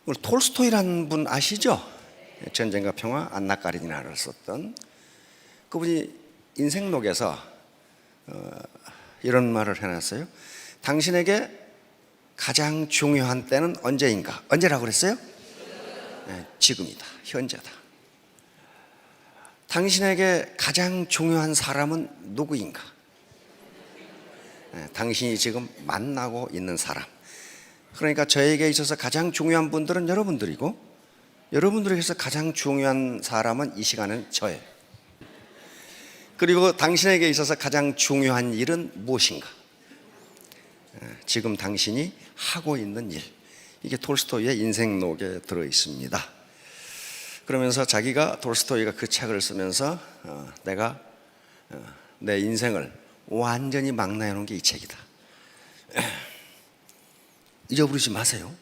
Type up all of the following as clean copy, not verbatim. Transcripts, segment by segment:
우리 톨스토이라는 분 아시죠? 전쟁과 평화, 안나 까리니나를 썼던 그분이 인생록에서 이런 말을 해놨어요. 당신에게 가장 중요한 때는 언제인가? 언제라고 그랬어요? 네, 지금이다. 현재다. 당신에게 가장 중요한 사람은 누구인가? 네, 당신이 지금 만나고 있는 사람. 그러니까 저에게 있어서 가장 중요한 분들은 여러분들이고, 여러분들에게서 가장 중요한 사람은 이 시간은 저예요. 그리고 당신에게 있어서 가장 중요한 일은 무엇인가? 지금 당신이 하고 있는 일. 이게 톨스토이의 인생록에 들어 있습니다. 그러면서 자기가, 톨스토이가 그 책을 쓰면서 내가 내 인생을 완전히 망라해 놓은 게 이 책이다. 잊어버리지 마세요.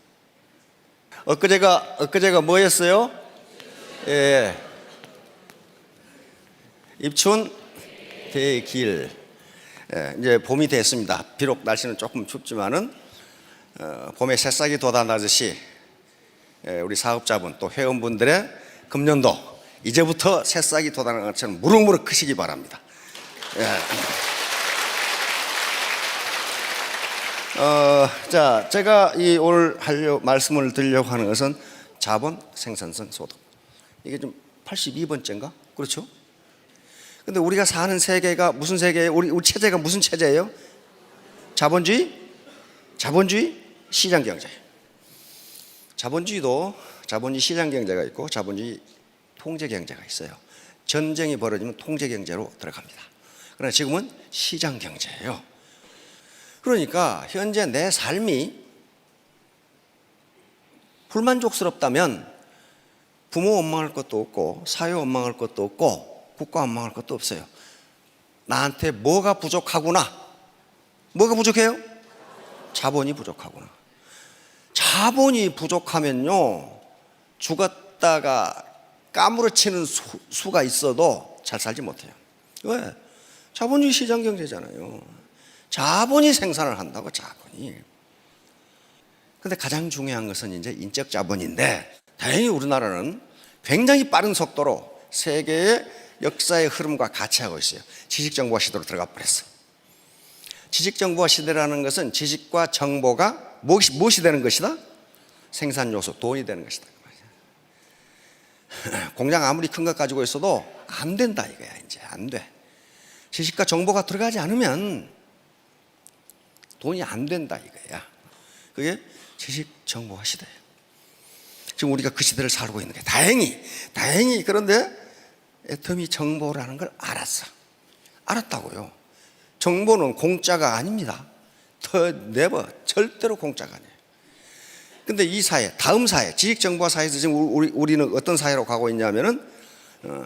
엊그제가 뭐였어요? 예. 입춘 대길. 예, 이제 봄이 됐습니다. 비록 날씨는 조금 춥지만은 봄에 새싹이 돋아나듯이 우리 사업자분 또 회원분들의 금년도 이제부터 새싹이 돋아나는 것처럼 무럭무럭 크시기 바랍니다. 예. 자, 제가 오늘 말씀을 드리려고 하는 것은 자본 생산성 소득. 이게 좀 82번째인가? 그렇죠? 근데 우리가 사는 세계가 무슨 세계예요? 우리 체제가 무슨 체제예요? 자본주의? 시장 경제. 자본주의 시장 경제가 있고 자본주의 통제 경제가 있어요. 전쟁이 벌어지면 통제 경제로 들어갑니다. 그러나 지금은 시장 경제예요. 그러니까 현재 내 삶이 불만족스럽다면 부모 원망할 것도 없고 사회 원망할 것도 없고 국가 원망할 것도 없어요. 나한테 뭐가 부족하구나. 뭐가 부족해요? 자본이 부족하구나. 자본이 부족하면요, 죽었다가 까무러치는 수가 있어도 잘 살지 못해요. 왜? 자본주의 시장 경제잖아요. 자본이 생산을 한다고, 자본이. 근데 가장 중요한 것은 이제 인적 자본인데, 다행히 우리나라는 굉장히 빠른 속도로 세계의 역사의 흐름과 같이 하고 있어요. 지식정보화 시대로 들어가 버렸어요. 지식정보화 시대라는 것은 지식과 정보가 무엇이 되는 것이다? 생산 요소, 돈이 되는 것이다. 공장 아무리 큰 것 가지고 있어도 안 된다 이거야. 이제 안 돼. 지식과 정보가 들어가지 않으면 돈이 안 된다 이거야. 그게 지식정보화 시대예요. 지금 우리가 그 시대를 살고 있는 게 다행히 그런데 애터미 정보라는 걸 알았다고요. 정보는 공짜가 아닙니다. 절대로 공짜가 아니에요. 근데 이 사회, 다음 사회, 지식정보화 사회에서 지금 우리는 어떤 사회로 가고 있냐면은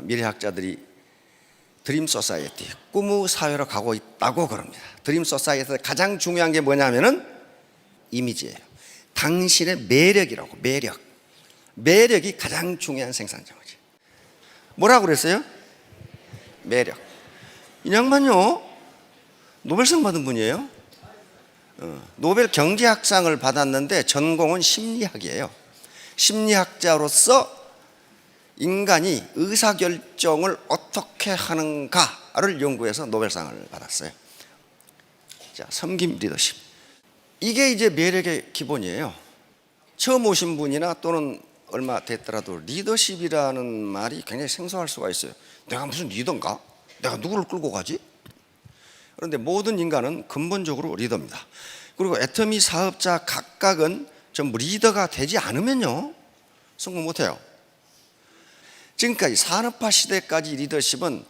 미래학자들이 드림 소사이어티, 꿈의 사회로 가고 있다고 그럽니다. 드림 소사이어티에서 가장 중요한 게 뭐냐면은 이미지예요. 당신의 매력이라고, 매력이 가장 중요한 생산자원이에요. 뭐라고 그랬어요? 매력. 이 양반요, 노벨상 받은 분이에요. 노벨 경제학상을 받았는데 전공은 심리학이에요. 심리학자로서 인간이 의사결정을 어떻게 하는가를 연구해서 노벨상을 받았어요. 자, 섬김 리더십. 이게 이제 매력의 기본이에요. 처음 오신 분이나 또는 얼마 됐더라도 리더십이라는 말이 굉장히 생소할 수가 있어요. 내가 무슨 리더인가? 내가 누구를 끌고 가지? 그런데 모든 인간은 근본적으로 리더입니다. 그리고 애터미 사업자 각각은 전부 리더가 되지 않으면요, 성공 못해요. 지금까지 산업화 시대까지 리더십은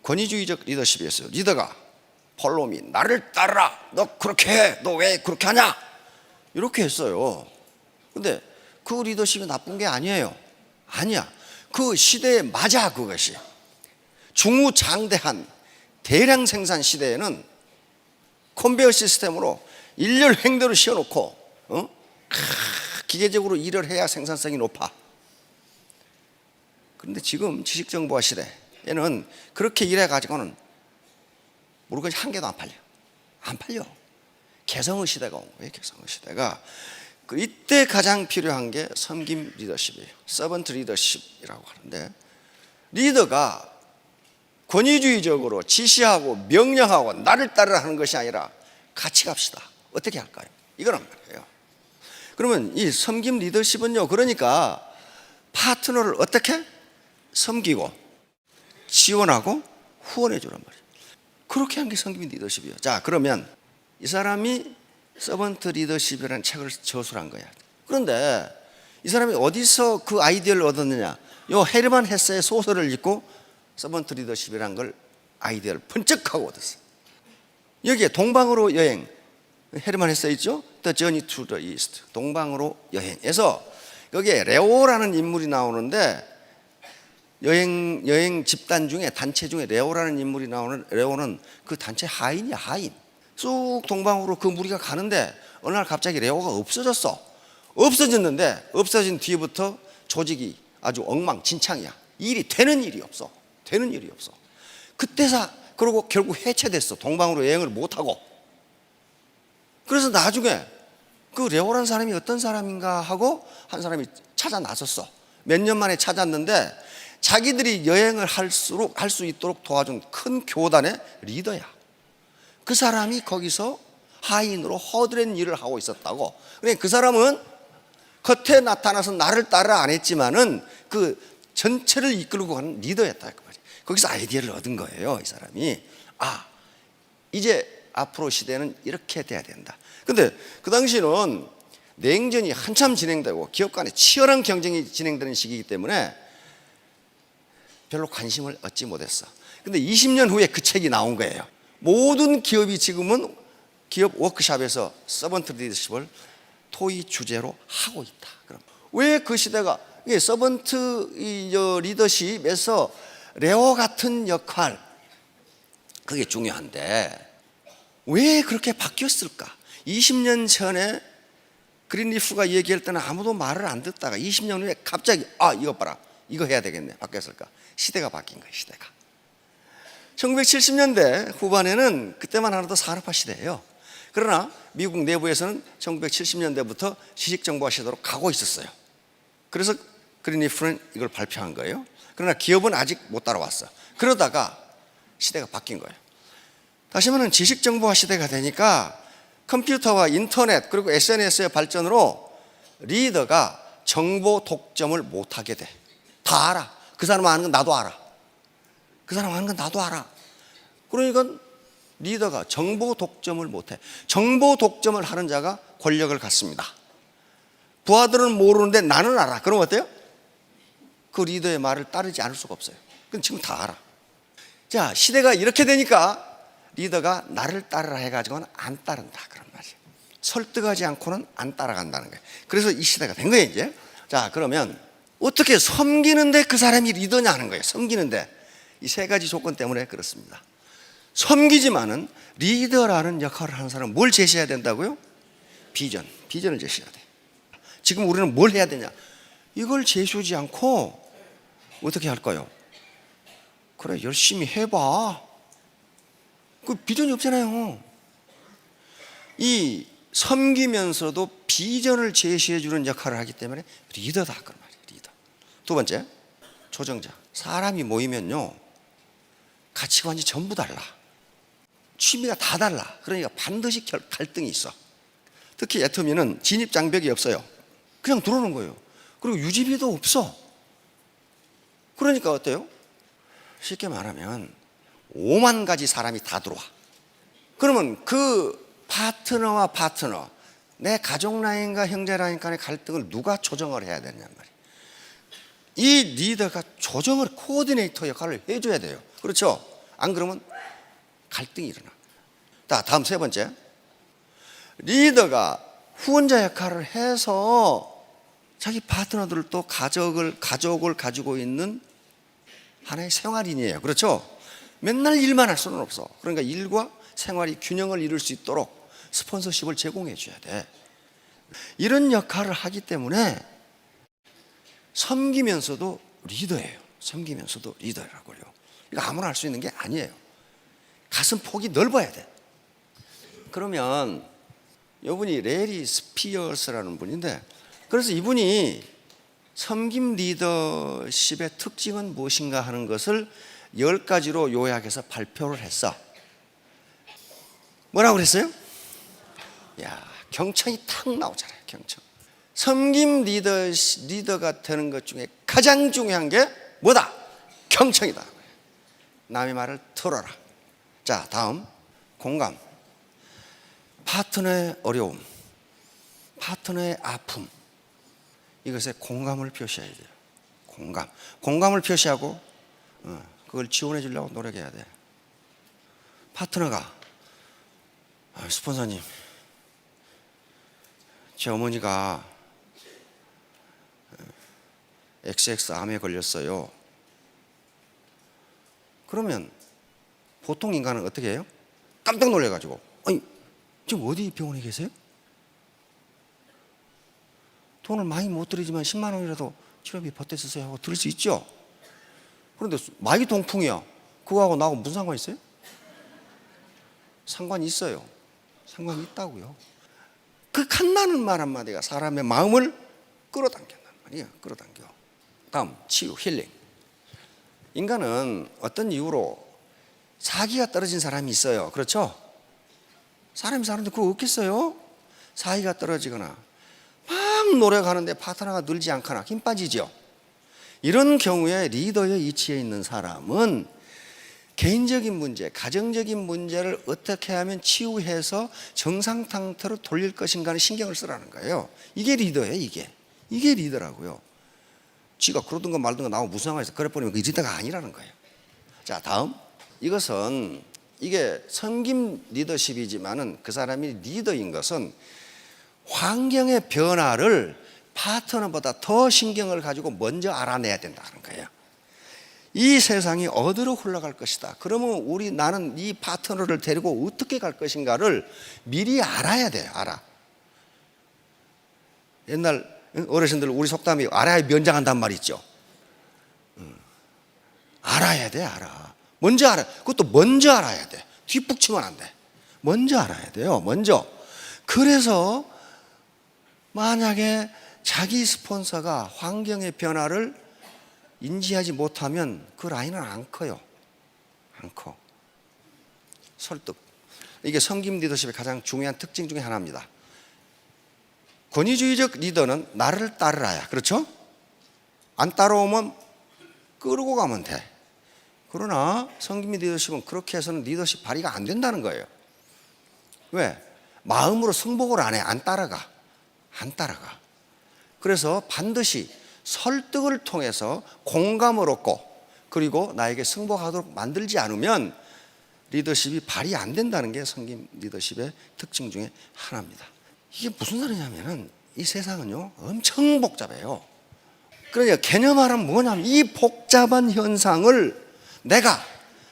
권위주의적 리더십이었어요. 리더가 폴로미, 나를 따르라. 너 그렇게 해. 너 왜 그렇게 하냐? 이렇게 했어요. 근데 그 리더십이 나쁜 게 아니에요. 아니야. 그 시대에 맞아, 그것이. 중우장대한 대량 생산 시대에는 컨베이어 시스템으로 일렬 횡대로 씌워놓고 기계적으로 일을 해야 생산성이 높아. 그런데 지금 지식정보화 시대에는 그렇게 일해가지고는 물건이 한 개도 안 팔려. 개성의 시대가 온 거예요. 개성의 시대가. 이때 가장 필요한 게 섬김 리더십이에요. 서번트 리더십이라고 하는데, 리더가 권위주의적으로 지시하고 명령하고 나를 따르라 하는 것이 아니라 같이 갑시다. 어떻게 할까요? 이거란 말이에요. 그러면 이 섬김 리더십은요, 그러니까 파트너를 어떻게 섬기고 지원하고 후원해 주란 말이에요. 그렇게 한 게 섬김 리더십이에요. 자, 그러면 이 사람이 서번트 리더십이라는 책을 저술한 거야. 그런데 이 사람이 어디서 그 아이디어를 얻었느냐? 요 헤르만 헤세의 소설을 읽고 서번트 리더십이라는 걸 아이디어를 번쩍하고 얻었어요. 여기에 동방으로 여행, 헤르만 헤세 있죠? The Journey to the East, 동방으로 여행에서 여기에 레오라는 인물이 나오는데, 여행 집단 중에, 단체 중에 레오라는 인물이 나오는, 레오는 그 단체 하인이야, 하인. 쑥 동방으로 그 무리가 가는데 어느 날 갑자기 레오가 없어졌어. 없어졌는데 없어진 뒤부터 조직이 아주 엉망진창이야. 일이 되는 일이 없어. 되는 일이 없어. 그때서 그러고 결국 해체됐어. 동방으로 여행을 못하고. 그래서 나중에 그 레오라는 사람이 어떤 사람인가 하고 한 사람이 찾아 나섰어. 몇 년 만에 찾았는데 자기들이 여행을 할 수 있도록 도와준 큰 교단의 리더야. 그 사람이 거기서 하인으로 허드렛 일을 하고 있었다고. 그러니까 그 사람은 겉에 나타나서 나를 따라 안 했지만은 그 전체를 이끌고 가는 리더였다 그 말이에요. 거기서 아이디어를 얻은 거예요, 이 사람이. 아, 이제 앞으로 시대는 이렇게 돼야 된다. 근데 그 당시는 냉전이 한참 진행되고 기업 간에 치열한 경쟁이 진행되는 시기이기 때문에 별로 관심을 얻지 못했어. 근데 20년 후에 그 책이 나온 거예요. 모든 기업이 지금은 기업 워크숍에서 서번트 리더십을 토의 주제로 하고 있다. 그럼 왜 그 시대가 서번트 리더십에서 레오 같은 역할, 그게 중요한데 왜 그렇게 바뀌었을까? 20년 전에 그린리프가 얘기할 때는 아무도 말을 안 듣다가 20년 후에 갑자기 이거 봐라, 이거 해야 되겠네, 바뀌었을까? 시대가 바뀐 거예요. 시대가 1970년대 후반에는 그때만 하나도 산업화 시대예요. 그러나 미국 내부에서는 1970년대부터 지식정보화 시대로 가고 있었어요. 그래서 그린리프는 이걸 발표한 거예요. 그러나 기업은 아직 못 따라왔어. 그러다가 시대가 바뀐 거예요. 다시 말하면 지식정보화 시대가 되니까 컴퓨터와 인터넷 그리고 SNS의 발전으로 리더가 정보 독점을 못하게 돼. 다 알아. 그 사람 아는 건 나도 알아. 그 사람 아는 건 나도 알아. 그러니까 리더가 정보 독점을 못해. 정보 독점을 하는 자가 권력을 갖습니다. 부하들은 모르는데 나는 알아. 그럼 어때요? 그 리더의 말을 따르지 않을 수가 없어요. 그건 지금 다 알아. 자, 시대가 이렇게 되니까 리더가 나를 따르라 해가지고는 안 따른다 그런 말이에요. 설득하지 않고는 안 따라간다는 거예요. 그래서 이 시대가 된 거예요 이제. 자, 그러면 어떻게 섬기는데 그 사람이 리더냐 하는 거예요. 섬기는데 이 세 가지 조건 때문에 그렇습니다. 섬기지만은 리더라는 역할을 하는 사람은 뭘 제시해야 된다고요? 비전을 제시해야 돼. 지금 우리는 뭘 해야 되냐? 이걸 제시하지 않고 어떻게 할까요? 그래, 열심히 해봐. 그 비전이 없잖아요. 이 섬기면서도 비전을 제시해 주는 역할을 하기 때문에 리더다 그런 말이에요. 리더. 두 번째, 조정자. 사람이 모이면요 가치관이 전부 달라. 취미가 다 달라. 그러니까 반드시 갈등이 있어. 특히 애터미는 진입 장벽이 없어요. 그냥 들어오는 거예요. 그리고 유지비도 없어. 그러니까 어때요? 쉽게 말하면 5만 가지 사람이 다 들어와. 그러면 그 파트너와 파트너, 내 가족 라인과 형제 라인 간의 갈등을 누가 조정을 해야 되느냐 말이에요. 이 리더가 조정을, 코어디네이터 역할을 해줘야 돼요. 그렇죠? 안 그러면 갈등이 일어나. 다음 세 번째, 리더가 후원자 역할을 해서 자기 파트너들을 또 가족을 가지고 있는 하나의 생활인이에요. 그렇죠? 맨날 일만 할 수는 없어. 그러니까 일과 생활이 균형을 이룰 수 있도록 스폰서십을 제공해 줘야 돼. 이런 역할을 하기 때문에 섬기면서도 리더예요. 섬기면서도 리더라고요. 이거 아무나 할 수 있는 게 아니에요. 가슴 폭이 넓어야 돼. 그러면 이분이 레리 스피어스라는 분인데, 그래서 이분이 섬김 리더십의 특징은 무엇인가 하는 것을 10가지로 요약해서 발표를 했어. 뭐라고 그랬어요? 야, 경청이 탁 나오잖아요. 경청. 섬김 리더가 되는 것 중에 가장 중요한 게 뭐다? 경청이다. 남의 말을 들어라. 자, 다음 공감. 파트너의 어려움, 파트너의 아픔, 이것에 공감을 표시해야 돼요. 공감을 표시하고 그걸 지원해 주려고 노력해야 돼. 파트너가 스폰서님, 제 어머니가 XX암에 걸렸어요. 그러면 보통 인간은 어떻게 해요? 깜짝 놀래가지고, 아니 지금 어디 병원에 계세요? 돈을 많이 못 드리지만 10만 원이라도 치료비 보태주세요 하고 들을 수 있죠. 그런데 마이 동풍이야. 그거하고 나하고 무슨 상관이 있어요? 상관이 있어요. 상관이 있다고요. 그 칸나는 말 한마디가 사람의 마음을 끌어당긴단 말이에요. 끌어당겨. 다음 치유, 힐링. 인간은 어떤 이유로 사기가 떨어진 사람이 있어요. 그렇죠? 사람이 사는데 그거 없겠어요? 사이가 떨어지거나 막 노력하는데 파트너가 늘지 않거나 힘 빠지죠. 이런 경우에 리더의 위치에 있는 사람은 개인적인 문제, 가정적인 문제를 어떻게 하면 치유해서 정상 상태로 돌릴 것인가는 신경을 쓰라는 거예요. 이게 리더예요. 이게 리더라고요. 지가 그러든 거 말든 거 나하고 무슨 상관이 있어. 그래 버리면 그 리더가 아니라는 거예요. 자, 다음. 이것은 이게 섬김 리더십이지만은 그 사람이 리더인 것은 환경의 변화를 파트너보다 더 신경을 가지고 먼저 알아내야 된다는 거예요. 이 세상이 어디로 흘러갈 것이다. 그러면 나는 이 파트너를 데리고 어떻게 갈 것인가를 미리 알아야 돼요. 알아. 옛날 어르신들 우리 속담이 알아야 면장한단 말 있죠. 알아야 돼. 알아. 먼저 알아. 그것도 먼저 알아야 돼. 뒷북치면 안 돼. 먼저 알아야 돼요. 먼저. 그래서 만약에 자기 스폰서가 환경의 변화를 인지하지 못하면 그 라인은 안 커요. 안 커. 설득. 이게 섬김 리더십의 가장 중요한 특징 중에 하나입니다. 권위주의적 리더는 나를 따르라야. 그렇죠? 안 따라오면 끌고 가면 돼. 그러나 섬김 리더십은 그렇게 해서는 리더십 발휘가 안 된다는 거예요. 왜? 마음으로 승복을 안 해. 안 따라가. 그래서 반드시 설득을 통해서 공감을 얻고 그리고 나에게 승복하도록 만들지 않으면 리더십이 발휘 안 된다는 게 섬김 리더십의 특징 중에 하나입니다. 이게 무슨 소리냐면은 이 세상은요 엄청 복잡해요. 그러니까 개념화는 뭐냐면 이 복잡한 현상을 내가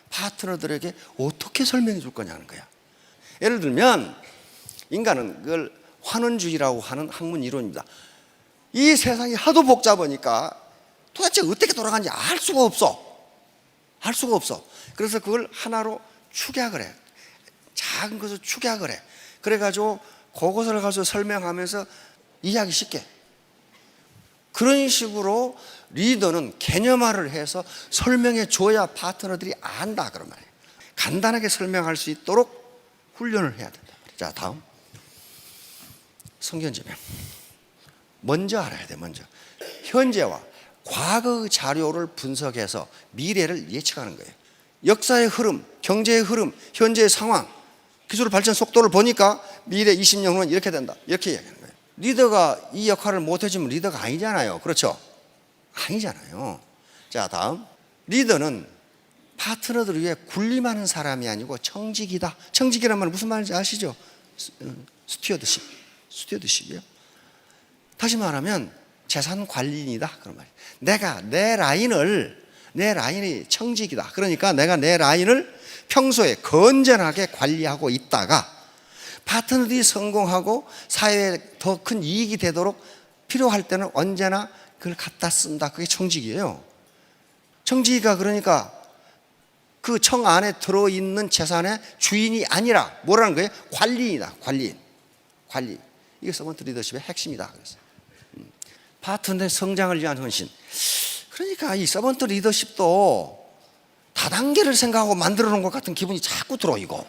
파트너들에게 어떻게 설명해 줄 거냐는 거야. 예를 들면 인간은 그걸 환원주의라고 하는 학문 이론입니다. 이 세상이 하도 복잡하니까 도대체 어떻게 돌아가는지 알 수가 없어. 그래서 그걸 하나로 축약을 해. 작은 것을 축약을 해. 그래가지고 그것을 가서 설명하면서 이해하기 쉽게. 그런 식으로 리더는 개념화를 해서 설명해 줘야 파트너들이 안다 그런 말이에요. 간단하게 설명할 수 있도록 훈련을 해야 된다. 자, 다음 성견지명. 먼저 알아야 돼. 먼저 현재와 과거의 자료를 분석해서 미래를 예측하는 거예요. 역사의 흐름, 경제의 흐름, 현재의 상황, 기술 발전 속도를 보니까 미래 20년 후는 이렇게 된다. 이렇게 이야기하는 거예요. 리더가 이 역할을 못 해주면 리더가 아니잖아요. 그렇죠? 아니잖아요. 자, 다음. 리더는 파트너들 위해 군림하는 사람이 아니고 청직이다. 청직이란 말은 무슨 말인지 아시죠? 스튜어드십이요. 다시 말하면 재산 관리인이다 그런 말이에요. 내가 내 라인이 청직이다. 그러니까 내가 내 라인을 평소에 건전하게 관리하고 있다가 파트너들이 성공하고 사회에 더 큰 이익이 되도록 필요할 때는 언제나 그걸 갖다 쓴다. 그게 청직이에요. 청지기가 그러니까 그 청 안에 들어있는 재산의 주인이 아니라 뭐라는 거예요? 관리인이다. 관리인. 관리, 이게 서번트 리더십의 핵심이다. 그래서 파트너의 성장을 위한 헌신. 그러니까 이 서번트 리더십도 다단계를 생각하고 만들어 놓은 것 같은 기분이 자꾸 들어. 이거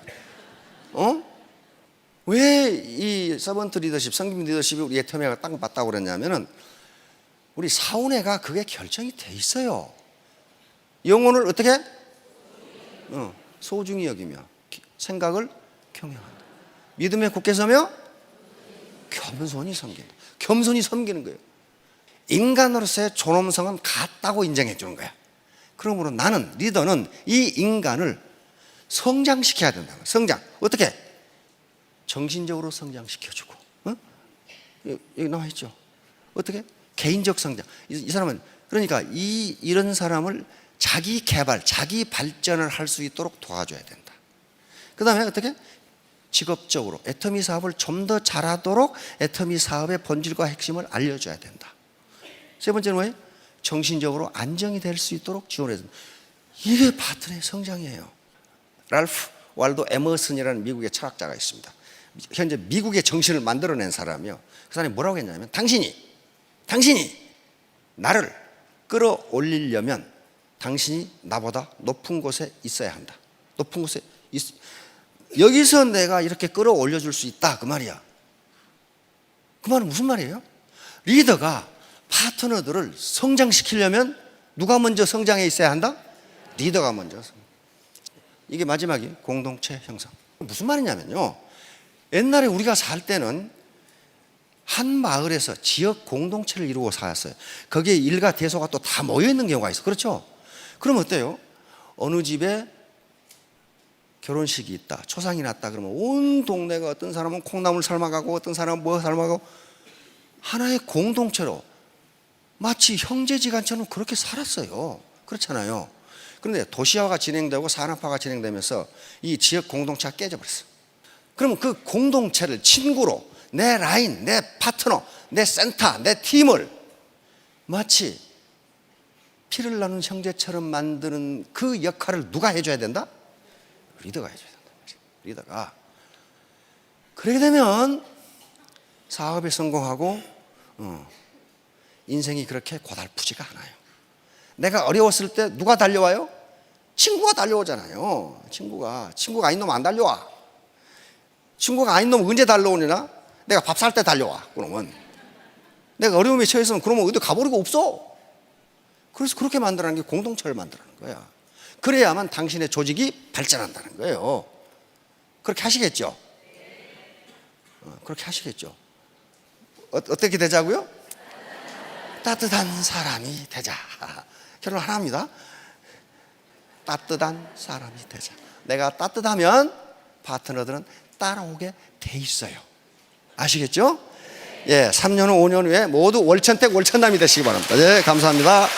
왜 이 서번트 리더십, 성김 리더십이 우리 애터미가 딱 맞다고 그랬냐면은 우리 사운회가 그게 결정이 돼 있어요. 영혼을 어떻게? 소중히 여기며 생각을 경영한다. 믿음에 굳게 서며 겸손히 섬긴다. 겸손히 섬기는 거예요. 인간으로서의 존엄성은 같다고 인정해 주는 거야. 그러므로 나는, 리더는 이 인간을 성장시켜야 된다. 성장. 어떻게? 정신적으로 성장시켜주고, 여기 나와 있죠. 어떻게? 개인적 성장. 이 사람은, 그러니까 이런 사람을 자기 개발, 자기 발전을 할 수 있도록 도와줘야 된다. 그 다음에 어떻게? 직업적으로 애터미 사업을 좀 더 잘하도록 애터미 사업의 본질과 핵심을 알려줘야 된다. 세 번째는 뭐예요? 정신적으로 안정이 될 수 있도록 지원해야 된다. 이게 파트너의 성장이에요. 랄프 waldo 에머슨이라는 미국의 철학자가 있습니다. 현재 미국의 정신을 만들어낸 사람이요. 그 사람이 뭐라고 했냐면, 당신이 나를 끌어올리려면 당신이 나보다 높은 곳에 있어야 한다. 높은 곳에 여기서 내가 이렇게 끌어올려 줄 수 있다, 그 말이야. 그 말은 무슨 말이에요? 리더가 파트너들을 성장시키려면 누가 먼저 성장해 있어야 한다? 리더가 먼저. 이게 마지막이 공동체 형성. 무슨 말이냐면요, 옛날에 우리가 살 때는 한 마을에서 지역 공동체를 이루고 살았어요. 거기에 일가 대소가 또 다 모여있는 경우가 있어. 그렇죠? 그럼 어때요? 어느 집에 결혼식이 있다, 초상이 났다 그러면 온 동네가, 어떤 사람은 콩나물 삶아가고 어떤 사람은 뭐 삶아가고, 하나의 공동체로 마치 형제지간처럼 그렇게 살았어요. 그렇잖아요. 그런데 도시화가 진행되고 산업화가 진행되면서 이 지역 공동체가 깨져버렸어. 그러면 그 공동체를 친구로, 내 라인, 내 파트너, 내 센터, 내 팀을 마치 피를 나눈 형제처럼 만드는 그 역할을 누가 해줘야 된다? 리더가 해줘야 된다. 리더가. 그렇게 되면 사업에 성공하고 인생이 그렇게 고달프지가 않아요. 내가 어려웠을 때 누가 달려와요? 친구가 달려오잖아요. 친구가 아닌 놈 안 달려와. 친구가 아닌 놈 언제 달려오느냐? 내가 밥 살 때 달려와. 그러면 내가 어려움에 처했으면 그러면 어디 가버리고 없어. 그래서 그렇게 만들어낸 게 공동체를 만들어낸 거야. 그래야만 당신의 조직이 발전한다는 거예요. 그렇게 하시겠죠? 그렇게 하시겠죠? 어떻게 되자고요? 따뜻한 사람이 되자. 결론 하나입니다. 따뜻한 사람이 되자. 내가 따뜻하면 파트너들은 따라오게 돼 있어요. 아시겠죠? 예, 3년 후 5년 후에 모두 월천택 월천남이 되시기 바랍니다. 예, 감사합니다.